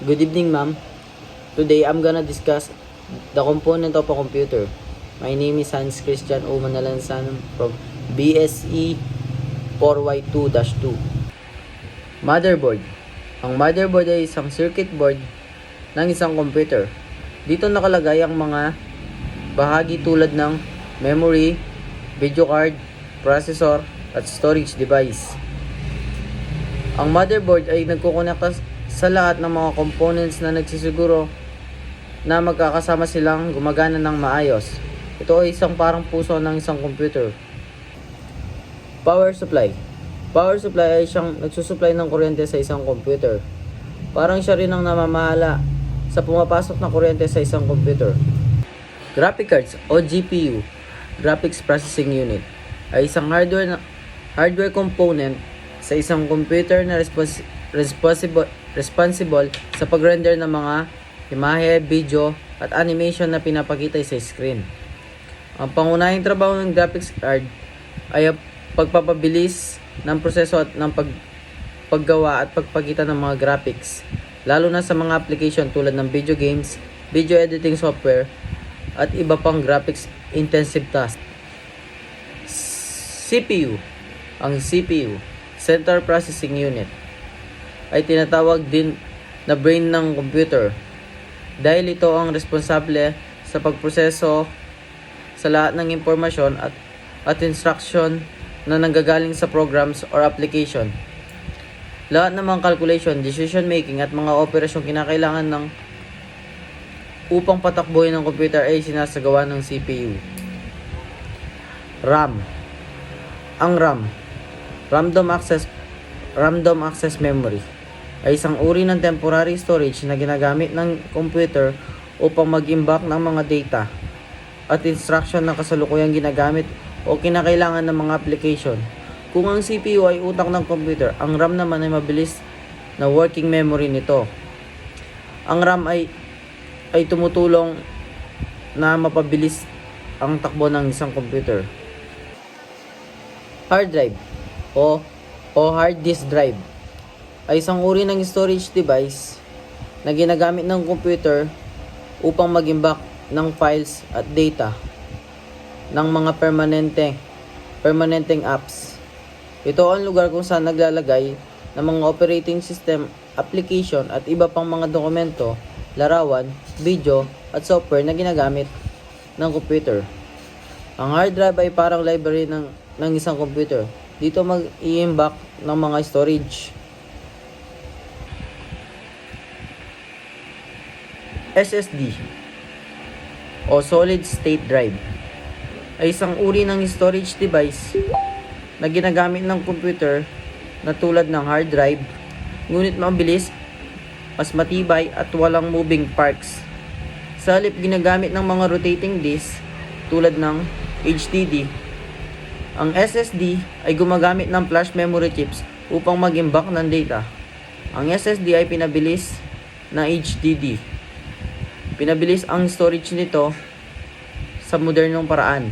Good evening, ma'am. Today, I'm gonna discuss the component of a computer. My name is Hans Christian O. Manalansan from BSE 4Y2-2. Motherboard. Ang motherboard ay isang circuit board ng isang computer. Dito nakalagay ang mga bahagi tulad ng memory, video card, processor, at storage device. Ang motherboard ay nagkukonekta sa lahat ng mga components na nagsisiguro na magkakasama silang gumagana ng maayos. Ito ay isang parang puso ng isang computer. Power supply. Power supply ay siyang nagsusupply ng kuryente sa isang computer. Parang siya rin ang namamahala sa pumapasok na kuryente sa isang computer. Graphic cards o GPU, Graphics Processing Unit, ay isang hardware component sa isang computer na responsible sa pag-render ng mga imahe, video, at animation na pinapakita sa screen. Ang pangunahing trabaho ng graphics card ay ang pagpapabilis ng proseso at ng paggawa at pagpakita ng mga graphics, lalo na sa mga application tulad ng video games, video editing software, at iba pang graphics intensive tasks. CPU. Ang CPU, Central Processing Unit, ay tinatawag din na brain ng computer dahil ito ang responsable sa pagproseso sa lahat ng impormasyon at instruction na nanggagaling sa programs or application. Lahat ng mga calculation, decision making at mga operasyong kinakailangan ng upang patakbuhin ng computer ay sinasagawa ng CPU. RAM. Ang RAM, Random Access Memory, ay isang uri ng temporary storage na ginagamit ng computer upang mag-imbak ng mga data at instruction na kasalukuyang ginagamit o kinakailangan ng mga application. Kung ang CPU ay utak ng computer, ang RAM naman ay mabilis na working memory nito. Ang RAM ay tumutulong na mapabilis ang takbo ng isang computer. Hard drive o hard disk drive ay isang uri ng storage device na ginagamit ng computer upang mag-imbak ng files at data ng mga permanenteng apps. Ito ang lugar kung saan naglalagay ng mga operating system, application at iba pang mga dokumento, larawan, video at software na ginagamit ng computer. Ang hard drive ay parang library ng isang computer. Dito mag-i-imbak ng mga storage. SSD o Solid State Drive ay isang uri ng storage device na ginagamit ng computer na tulad ng hard drive, ngunit mabilis, mas matibay at walang moving parts. Sa halip ginagamit ng mga rotating disk tulad ng HDD. Ang SSD ay gumagamit ng flash memory chips upang mag-imbak ng data. Ang SSD ay pinabilis na HDD. Pinabilis ang storage nito sa modernong paraan.